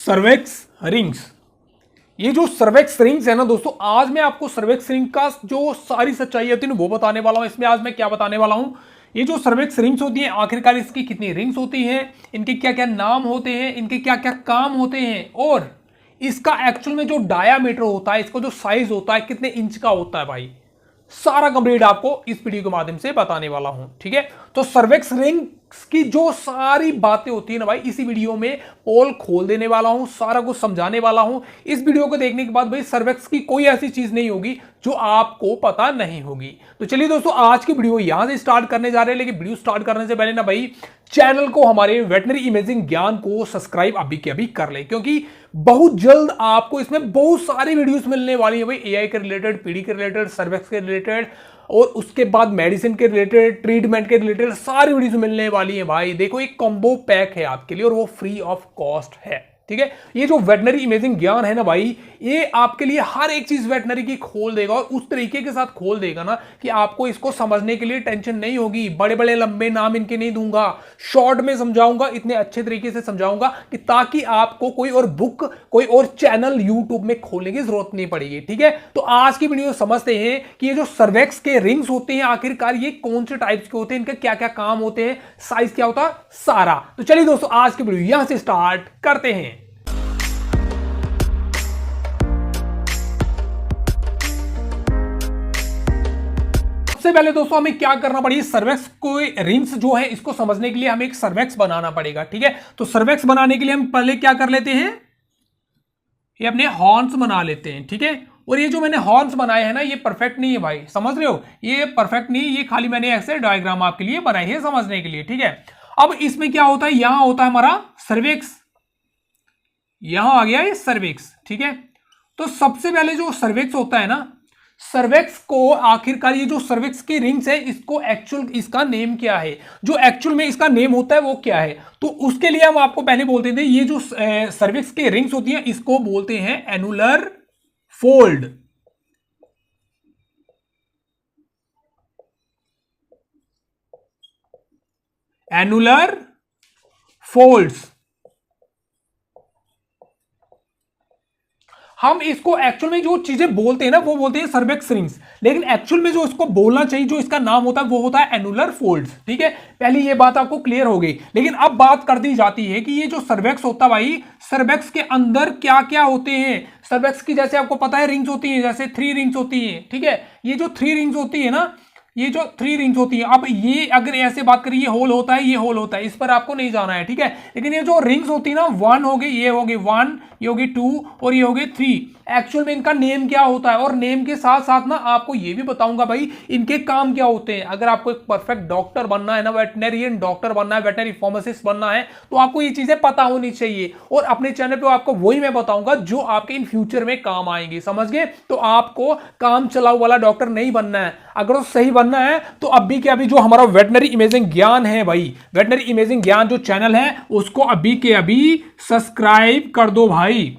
Cervix rings. ये जो cervix rings है ना दोस्तों, आज मैं आपको सर्वेक्स रिंग का जो सारी सच्चाई होती है वो बताने वाला हूं। इसमें आज मैं क्या बताने वाला हूं, ये जो सर्वेक्स रिंग्स होती हैं आखिरकार इसकी कितनी रिंग्स होती हैं, इनके क्या क्या नाम होते हैं, इनके क्या क्या काम होते हैं, और इसका एक्चुअल में जो डायामीटर होता है, इसका जो साइज होता है कितने इंच का होता है भाई, सारा कंप्लीट आपको इस वीडियो के माध्यम से बताने वाला हूं। ठीक है, तो सर्वेक्स रिंग की जो सारी बातें होती है ना भाई, इसी वीडियो में पोल खोल देने वाला हूं, सारा कुछ समझाने वाला हूं। इस वीडियो को देखने के बाद भाई सर्वेक्स की कोई ऐसी चीज नहीं होगी जो आपको पता नहीं होगी। तो चलिए दोस्तों, आज की वीडियो यहां से स्टार्ट करने जा रहे हैं, लेकिन वीडियो स्टार्ट करने से पहले ना भाई चैनल को, हमारे वेटनरी इमेजिंग ज्ञान को सब्सक्राइब अभी के अभी कर ले, क्योंकि बहुत जल्द आपको इसमें बहुत सारी वीडियोस मिलने वाली है भाई, एआई के रिलेटेड, पीडी के रिलेटेड, सर्वेक्स के रिलेटेड, और उसके बाद मेडिसिन के रिलेटेड, ट्रीटमेंट के रिलेटेड सारी वीडियोस मिलने वाली है भाई। देखो, एक कॉम्बो पैक है आपके लिए और वो फ्री ऑफ कॉस्ट है। ठीक है, ये जो वेटनरी इमेजिंग ज्ञान है ना भाई, ये आपके लिए हर एक चीज वेटनरी की खोल देगा, और उस तरीके के साथ खोल देगा ना कि आपको इसको समझने के लिए टेंशन नहीं होगी। बड़े बड़े लंबे नाम इनके नहीं दूंगा, शॉर्ट में समझाऊंगा, इतने अच्छे तरीके से समझाऊंगा कि ताकि आपको कोई और बुक, कोई और चैनल यूट्यूब में खोलने की जरूरत नहीं पड़ेगी। ठीक है, तो आज की वीडियो समझते हैं कि ये जो सर्वेक्स के रिंग्स होते हैं आखिरकार ये कौन से टाइप्स के होते हैं, इनके क्या क्या काम होते हैं, साइज क्या होता है, सारा। तो चलिए दोस्तों, आज की वीडियो यहां से स्टार्ट करते हैं। सबसे पहले दोस्तों हमें क्या करना पड़ेगा, सर्वेक्स को रिंग्स जो है इसको समझने के लिए हमें एक सर्वेक्स बनाना पड़ेगा। ठीक है, तो सर्वेक्स बनाने के लिए हम पहले क्या कर लेते हैं, ये अपने हॉर्न्स बना लेते हैं। ठीक है, और ये जो मैंने हॉर्न्स बनाए हैं ना, ये परफेक्ट नहीं है भाई, समझ रहे हो, ये परफेक्ट नहीं, ये खाली मैंने ऐसे डायग्राम आपके लिए बनाए हैं समझने के लिए। ठीक है, अब इसमें क्या होता है, यहां होता है हमारा सर्वेक्स, यहां आ गया ये सर्वेक्स। ठीक है, तो सबसे पहले जो सर्वेक्स होता है ना, सर्वेक्स को आखिरकार ये जो सर्वेक्स की रिंग्स है, इसको एक्चुअल इसका नेम क्या है, जो एक्चुअल में इसका नेम होता है वो क्या है, तो उसके लिए हम आपको पहले बोलते थे, ये जो सर्वेक्स की रिंग्स होती हैं इसको बोलते हैं एनुलर फोल्ड। एनुलर फोल्ड्स, हम इसको एक्चुअल में जो चीजें बोलते हैं ना वो बोलते हैं सर्वेक्स रिंग्स, लेकिन एक्चुअल में जो इसको बोलना चाहिए, जो इसका नाम होता है वो होता है एनुलर फोल्ड्स। ठीक है, पहले ये बात आपको क्लियर हो गई। लेकिन अब बात कर दी जाती है कि ये जो सर्वेक्स होता है भाई, सर्वेक्स के अंदर क्या क्या होते हैं। सर्वेक्स की जैसे आपको पता है रिंग्स होती है, जैसे 3 रिंग्स होती है। ठीक है, ये जो 3 रिंग्स होती है ना, ये जो 3 रिंग्स होती है, अब ये अगर ऐसे बात करें, ये होल होता है, ये होल होता है, इस पर आपको नहीं जाना है। ठीक है, लेकिन ये जो रिंग्स होती है ना, 1 हो गई, ये होगी 1, ये होगी 2 और ये होगी 3, एक्चुअल में इनका नेम क्या होता है, और नेम के साथ साथ ना आपको ये भी बताऊंगा भाई इनके काम क्या होते हैं। अगर आपको एक परफेक्ट डॉक्टर बनना है ना, वेटनरियन डॉक्टर बनना है, वेटनरी फार्मासिस्ट बनना है, तो आपको ये चीजें पता होनी चाहिए, और अपने चैनल पे आपको वही मैं बताऊंगा जो आपके इन फ्यूचर में काम आएंगे। समझ गए, तो आपको काम चलाऊ वाला डॉक्टर नहीं बनना है। अगर वो सही बनना है तो अभी के अभी जो हमारा वेटनरी इमेजिंग ज्ञान है भाई, वेटनरी इमेजिंग ज्ञान जो चैनल है उसको अभी के अभी सब्सक्राइब कर दो भाई।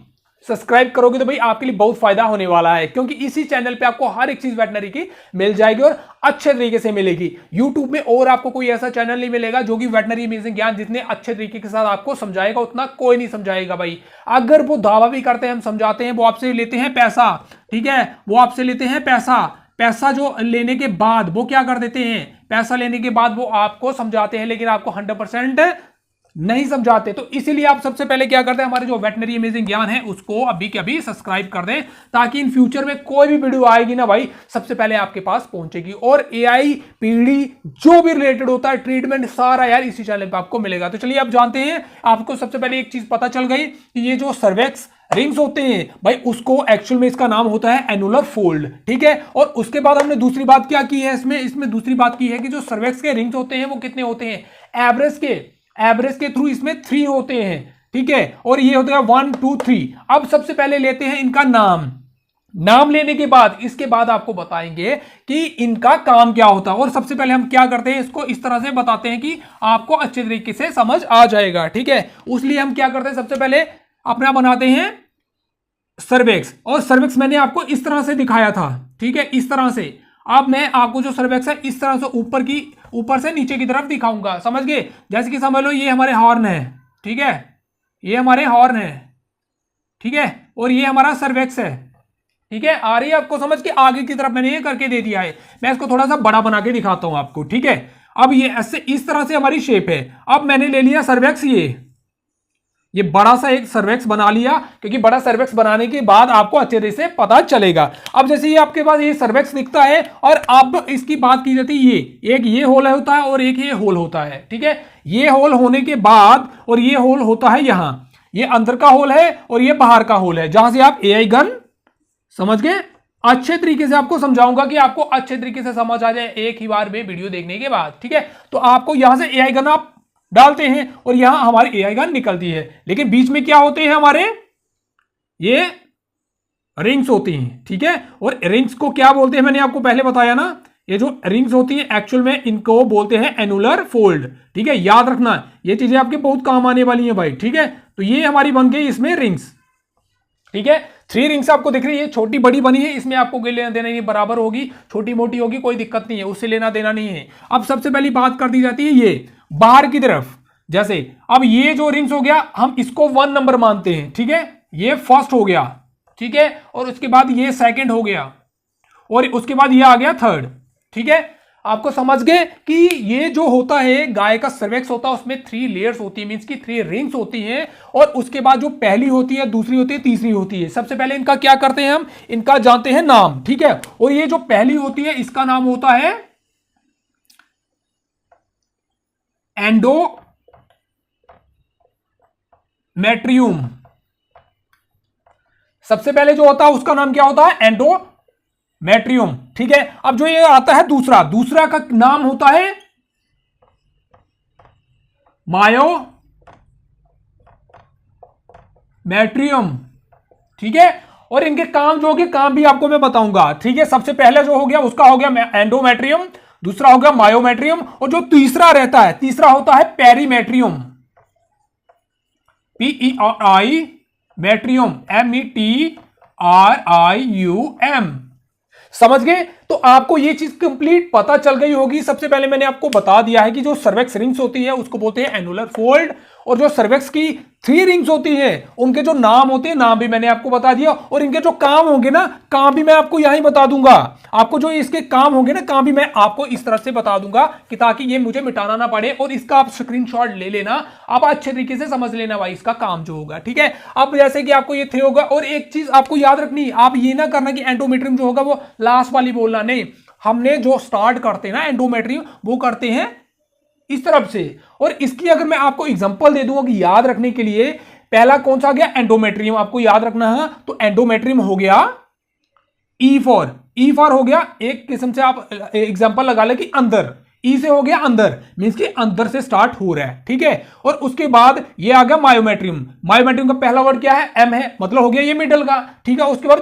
सब्सक्राइब करोगे तो भाई आपके लिए बहुत फायदा होने वाला है, क्योंकि इसी चैनल पे आपको हर एक चीज वेटनरी की मिल जाएगी और अच्छे तरीके से मिलेगी। यूट्यूब में और आपको कोई ऐसा चैनल नहीं मिलेगा जो कि वेटनरी इमेजिंग ज्ञान जितने अच्छे तरीके के साथ आपको समझाएगा, उतना कोई नहीं समझाएगा भाई। अगर वो दावा भी करते हैं हम समझाते हैं, वो आपसे लेते हैं पैसा। ठीक है, वो आपसे लेते हैं पैसा, पैसा जो लेने के बाद वो क्या कर देते हैं, पैसा लेने के बाद वो आपको समझाते हैं, लेकिन आपको 100% नहीं समझाते। तो इसीलिए आप सबसे पहले क्या करते हैं, हमारे जो वेटनरी इमेजिंग ज्ञान है उसको अभी के अभी सब्सक्राइब कर दें, ताकि इन फ्यूचर में कोई भी वीडियो आएगी ना भाई, सबसे पहले आपके पास पहुंचेगी। और एआई, पीडी जो भी रिलेटेड होता है, ट्रीटमेंट, सारा यार इसी चैनल पे आपको मिलेगा। तो चलिए आप जानते हैं, आपको सबसे पहले एक चीज पता चल गई कि ये जो सर्वेक्स रिंग्स होते हैं भाई, उसको एक्चुअल में इसका नाम होता है एनुलर फोल्ड। ठीक है, और उसके बाद हमने दूसरी बात क्या की है, इसमें दूसरी बात की है कि जो सर्वेक्स के रिंग्स होते हैं वो कितने होते हैं, एवरेज के थ्रू इसमें 3 होते हैं। ठीक है, और ये होता है 1 2 3। अब सबसे पहले लेते हैं इनका नाम लेने के बाद इसके बाद आपको बताएंगे कि इनका काम क्या होता है। और सबसे पहले हम क्या करते हैं, इसको इस तरह से बताते हैं कि आपको अच्छे तरीके से समझ आ जाएगा। ठीक है, उसलिए हम क्या करते हैं, सबसे पहले अपना बनाते हैं सर्वेक्स, और सर्वेक्स मैंने आपको इस तरह से दिखाया था। ठीक है, इस तरह से। अब मैं आपको जो सर्वेक्स है इस तरह से ऊपर से नीचे की तरफ दिखाऊंगा, समझ गए। जैसे कि समझ लो ये हमारे हॉर्न है। ठीक है, ये हमारे हॉर्न है, ठीक है, और ये हमारा सर्वेक्स है। ठीक है, आ रही है आपको समझ के? आगे की तरफ मैंने ये करके दे दिया है, मैं इसको थोड़ा सा बड़ा बना के दिखाता हूं आपको। ठीक है, अब ये ऐसे इस तरह से हमारी शेप है। अब मैंने ले लिया सर्वेक्स, ये बड़ा सा एक सर्वेक्स बना लिया, क्योंकि बड़ा सर्वेक्स बनाने के बाद आपको अच्छे तरह से पता चलेगा। अब जैसे ये आपके पास ये सर्वेक्स दिखता है, और अब इसकी बात की जाती है, ये होल होता है और एक ये होल होता है। ठीक है, ये होल होने के बाद और ये होल होता है यहां, ये अंदर का होल है और ये बाहर का होल है, जहां से आप एआई गन समझ गए। अच्छे तरीके से आपको समझाऊंगा कि आपको अच्छे तरीके से समझ आ जाए एक ही बार में वीडियो देखने के बाद। ठीक है, तो आपको यहां से एआई गन आप डालते हैं और यहां हमारी एआई गन निकलती है, लेकिन बीच में क्या होते हैं हमारे, ये रिंग्स होती हैं। ठीक है, और रिंग्स को क्या बोलते हैं मैंने आपको पहले बताया ना, ये जो रिंग्स होती है एक्चुअल में इनको बोलते हैं एनुलर फोल्ड। ठीक है, याद रखना, ये चीजें आपके बहुत काम आने वाली हैं भाई। ठीक है, तो ये हमारी बन गई इसमें रिंग्स। ठीक है, 3 रिंग्स आपको दिख रही है, छोटी बड़ी बनी है, इसमें आपको कोई लेना देना नहीं, बराबर होगी, छोटी मोटी होगी, कोई दिक्कत नहीं है, उससे लेना देना नहीं है। अब सबसे पहली बात कर दी जाती है ये बाहर की तरफ, जैसे अब ये जो रिंग्स हो गया हम इसको 1 नंबर मानते हैं। ठीक है, ये फर्स्ट हो गया। ठीक है, और उसके बाद ये सेकंड हो गया, और उसके बाद ये आ गया थर्ड। ठीक है, आपको समझ गए कि ये जो होता है गाय का सर्वेक्स होता है, उसमें 3 लेयर्स होती है, मींस की 3 रिंग्स होती हैं, और उसके बाद जो पहली होती है, दूसरी होती है, तीसरी होती है। सबसे पहले इनका क्या करते हैं हम, इनका जानते हैं नाम। ठीक है, और ये जो पहली होती है इसका नाम होता है एंडोमेट्रियम। सबसे पहले जो होता है उसका नाम क्या होता है, एंडोमेट्रियम। ठीक है, अब जो ये आता है दूसरा का नाम होता है मायोमेट्रियम। ठीक है, और इनके काम जो होंगे, काम भी आपको मैं बताऊंगा। ठीक है, सबसे पहले जो हो गया उसका हो गया एंडोमेट्रियम, दूसरा हो गया मायोमेट्रियम, और जो तीसरा रहता है, तीसरा होता है पेरीमेट्रियम, PERI मेट्रियम, METRIUM। समझ गए? तो आपको ये चीज कंप्लीट पता चल गई होगी। सबसे पहले मैंने आपको बता दिया है कि जो सर्वेक्स रिंग्स होती है उसको बोलते हैं एनुलर फोल्ड, और जो सर्वेक्स की 3 रिंग्स होती है उनके जो नाम होते हैं, नाम भी मैंने आपको बता दिया, और इनके जो काम होंगे ना, काम भी मैं आपको यहीं बता दूंगा। आपको जो इसके काम होंगे ना, काम भी मैं आपको इस तरह से बता दूंगा कि ताकि ये मुझे मिटाना ना पड़े, और इसका आप स्क्रीनशॉट ले लेना, आप अच्छे तरीके से समझ लेना भाई इसका काम जो होगा। ठीक है, अब जैसे कि आपको ये थे होगा, और एक चीज आपको याद रखनी, आप ये ना करना कि एंडोमेट्रियम जो होगा वो लास्ट वाली बोलना, नहीं, हमने जो स्टार्ट करते हैं ना एंडोमेट्रियम, वो करते हैं इस तरफ से। और इसकी अगर मैं आपको एग्जांपल दे दूंगा कि याद रखने के लिए, पहला कौन सा आ गया, एंडोमेट्रियम, आपको याद रखना है। तो एंडोमेट्रियम हो गया ई फॉर हो गया, एक किस्म से आप एग्जांपल लगा ले कि अंदर, ई से हो गया अंदर, मींस कि अंदर से स्टार्ट हो रहा है। ठीक है, और उसके बाद ये आ गया मायोमेट्रियम। मायोमेट्रियम का पहला वर्ड क्या है, एम है, मतलब हो गया ये मिडल का। ठीक है, उसके बाद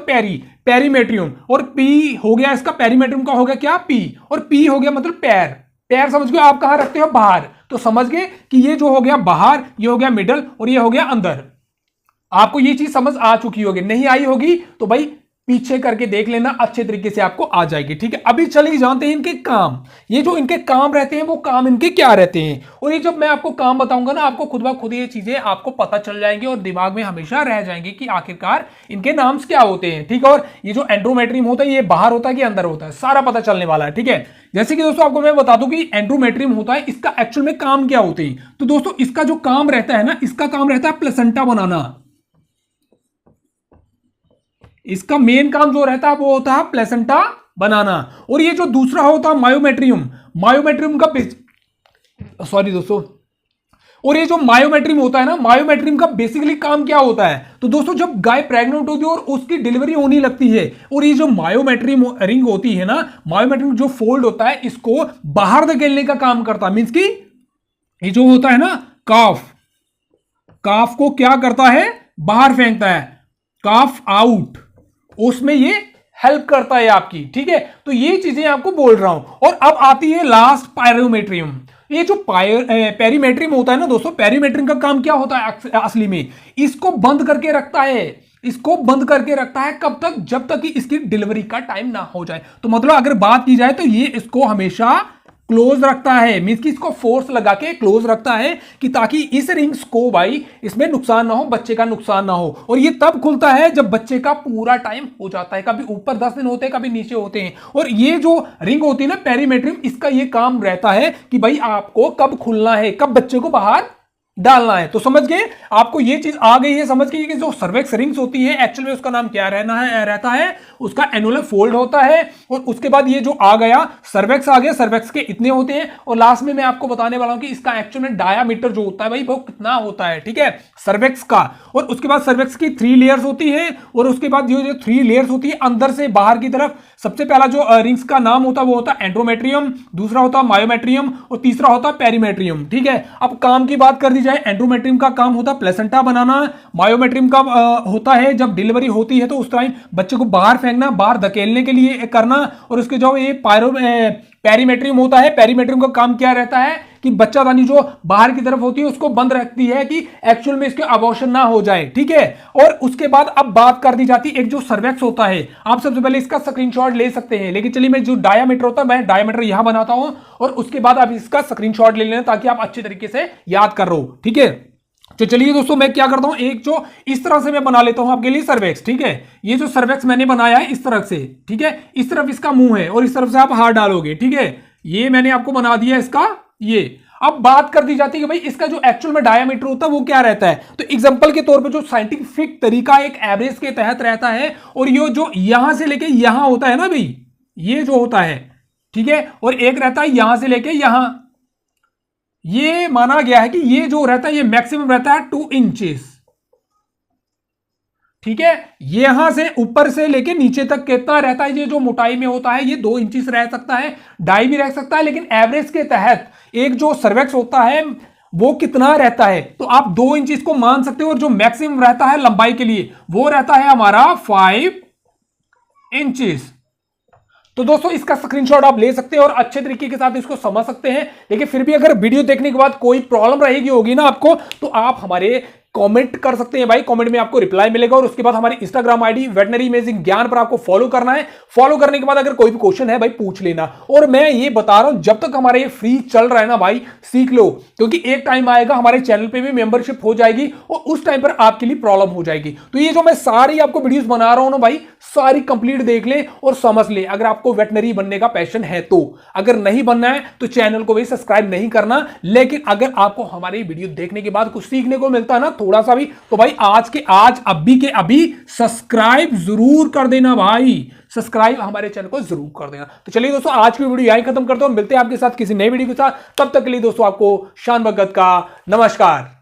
पेरीमेट्रियम, और पी हो गया इसका, पेरीमेट्रियम का हो गया क्या, पी, और पी हो गया मतलब पैर समझ गए आप कहां रखते हो, बाहर। तो समझ गए कि ये जो हो गया बाहर, ये हो गया मिडल, और ये हो गया अंदर। आपको ये चीज समझ आ चुकी होगी, नहीं आई होगी तो भाई पीछे करके देख लेना, अच्छे तरीके से आपको आ जाएगी। ठीक है, अभी चलिए जानते हैं इनके काम। ये जो इनके काम रहते हैं वो काम इनके क्या रहते हैं, और ये जब मैं आपको काम बताऊंगा ना, आपको खुद ब खुद ये चीजें आपको पता चल जाएंगी और दिमाग में हमेशा रह जाएंगे कि आखिरकार इनके नाम्स क्या होते हैं। ठीक है, और ये जो एंडोमेट्रियम होता है ये बाहर होता है कि अंदर होता है, सारा पता चलने वाला है। ठीक है, जैसे कि दोस्तों आपको मैं बता दूं कि एंडोमेट्रियम होता है, इसका एक्चुअल में काम क्या होते हैं। तो दोस्तों इसका जो काम रहता है ना, इसका काम रहता है प्लेसेंटा बनाना। इसका मेन काम जो रहता है वो होता है प्लेसेंटा बनाना। और ये जो दूसरा होता है मायोमेट्रियम का सॉरी दोस्तों, और ये जो मायोमेट्रियम होता है ना, मायोमेट्रियम का बेसिकली काम क्या होता है। तो दोस्तों जब गाय प्रेग्नेंट होती है और उसकी डिलीवरी होने लगती है, और ये जो मायोमेट्रियम रिंग होती है ना, मायोमेट्रियम जो फोल्ड होता है इसको बाहर धकेलने का काम करता है। मींस की ये जो होता है ना काफ को क्या करता है, बाहर फेंकता है, काफ आउट, उसमें ये हेल्प करता है आपकी। ठीक है, तो ये चीजें आपको बोल रहा हूं। और अब आती है लास्ट पायरोमेट्रियम। ये जो पेरीमेट्रियम होता है ना दोस्तों, पेरीमेट्रियम का काम क्या होता है असली में, इसको बंद करके रखता है। इसको बंद करके रखता है कब तक, जब तक कि इसकी डिलीवरी का टाइम ना हो जाए। तो मतलब अगर बात की जाए तो ये इसको हमेशा क्लोज रखता है, मींस कि इसको फोर्स लगा के क्लोज रखता है कि ताकि इस रिंग्स को भाई इसमें नुकसान ना हो, बच्चे का नुकसान ना हो। और ये तब खुलता है जब बच्चे का पूरा टाइम हो जाता है, कभी ऊपर 10 दिन होते हैं, कभी नीचे होते हैं। और ये जो रिंग होती है ना पेरीमेट्रियम, इसका ये काम रहता है कि भाई आपको कब खुलना है, कब बच्चे को बाहर डालना है। तो समझ गए, आपको ये चीज आ गई है समझ गए कि जो सर्वेक्स रिंग्स होती है एक्चुअल में उसका नाम क्या रहता है, उसका एनुलर फोल्ड होता है। और उसके बाद ये जो आ गया सर्वेक्स आ गया, सर्वेक्स के इतने होते हैं। और लास्ट में मैं आपको बताने वाला हूं कि इसका एक्चुअल में डायामीटर जो होता है भाई वो कितना होता है, ठीक है, सर्वेक्स का। और उसके बाद सर्वेक्स की 3 लेयर्स होती है। और उसके बाद जो 3 लेयर्स होती है अंदर से बाहर की तरफ, सबसे पहला जो रिंग्स का नाम होता है वो होता है एंड्रोमेट्रियम, दूसरा होता है मायोमेट्रियम और तीसरा होता है पेरीमेट्रियम, ठीक है। अब काम की बात कर दी जाए, एंड्रोमेट्रियम का काम होता है प्लेसेंटा बनाना, मायोमेट्रियम का होता है जब डिलीवरी होती है तो उस टाइम बच्चे को बाहर फेंकना, बाहर धकेलने के लिए करना। और उसके जो ये पेरीमेट्रियम होता है, पेरीमेट्रियम का काम क्या रहता है कि बच्चादानी जो बाहर की तरफ होती है उसको बंद रखती है कि एक्चुअल में इसके अबॉर्शन ना हो जाए, ठीक है। और उसके बाद अब बात कर दी जाती है एक जो सर्वेक्स होता है, आप सबसे पहले इसका स्क्रीनशॉट ले सकते हैं, लेकिन चलिए मैं जो डायामीटर होता है मैं डायामीटर यहां बनाता हूं और उसके बाद आप इसका स्क्रीनशॉट ले लेना ताकि आप अच्छे तरीके से याद कर लो, ठीक है। तो चलिए दोस्तों मैं क्या करता हूं, एक जो इस तरह से मैं बना लेता हूं आपके लिए सर्वेक्स, ठीक है। ये जो सर्वेक्स मैंने बनाया है इस तरफ से, ठीक है, इस तरफ इसका मुंह है और इस तरफ से आप हाथ डालोगे, ठीक है। ये मैंने आपको बना दिया इसका ये। अब बात कर दी जाती है कि भाई इसका जो एक्चुअल में डायामीटर होता है वो क्या रहता है। तो एग्जांपल के तौर पे जो साइंटिफिक तरीका एक एवरेज के तहत रहता है, और ये जो यहां से लेके यहां होता है ना भाई, ये जो होता है, ठीक है, और एक रहता है यहां से लेके यहां, ये माना गया है कि ये जो रहता है ये मैक्सिमम रहता है 2 इंचेस, ठीक है। यहां से ऊपर से लेके नीचे तक कितना रहता है, ये जो मोटाई में होता है ये 2 इंचेस रह सकता है, ढाई भी रह सकता है, लेकिन एवरेज के तहत एक जो सर्वेक्स होता है वो कितना रहता है, तो आप 2 इंचेस को मान सकते हो। और जो मैक्सिमम रहता है लंबाई के लिए वो रहता है हमारा 5 इंचेस। तो दोस्तों इसका स्क्रीनशॉट आप ले सकते हैं और अच्छे तरीके के साथ इसको समझ सकते हैं। लेकिन फिर भी अगर वीडियो देखने के बाद कोई प्रॉब्लम रहेगी होगी ना आपको, तो आप हमारे कमेंट कर सकते हैं भाई, कमेंट में आपको रिप्लाई मिलेगा। और उसके बाद हमारी इंस्टाग्राम आईडी वेटनरी इमेजिंग ज्ञान पर आपको फॉलो करना है। फॉलो करने के बाद अगर कोई भी क्वेश्चन है भाई पूछ लेना। और मैं ये बता रहा हूं जब तक हमारा ये फ्री चल रहा है ना भाई, सीख लो, क्योंकि एक टाइम आएगा हमारे चैनल पे भी मेंबरशिप हो जाएगी और उस टाइम पर आपके लिए प्रॉब्लम हो जाएगी। तो ये जो मैं सारी आपको वीडियोस बना रहा हूं ना भाई, सारी कंप्लीट देख ले और समझ ले, अगर आपको वेटनरी बनने का पैशन है तो। अगर नहीं बनना है तो चैनल को भी सब्सक्राइब नहीं करना। लेकिन अगर आपको हमारी वीडियो देखने के बाद कुछ सीखने को मिलता है ना थोड़ा सा भी, तो भाई आज के आज अभी के अभी सब्सक्राइब जरूर कर देना भाई, सब्सक्राइब हमारे चैनल को जरूर कर देना। तो चलिए दोस्तों आज की वीडियो यहीं खत्म करता हूं, मिलते हैं आपके साथ किसी नई वीडियो के साथ। तब तक के लिए दोस्तों आपको शान भगत का नमस्कार।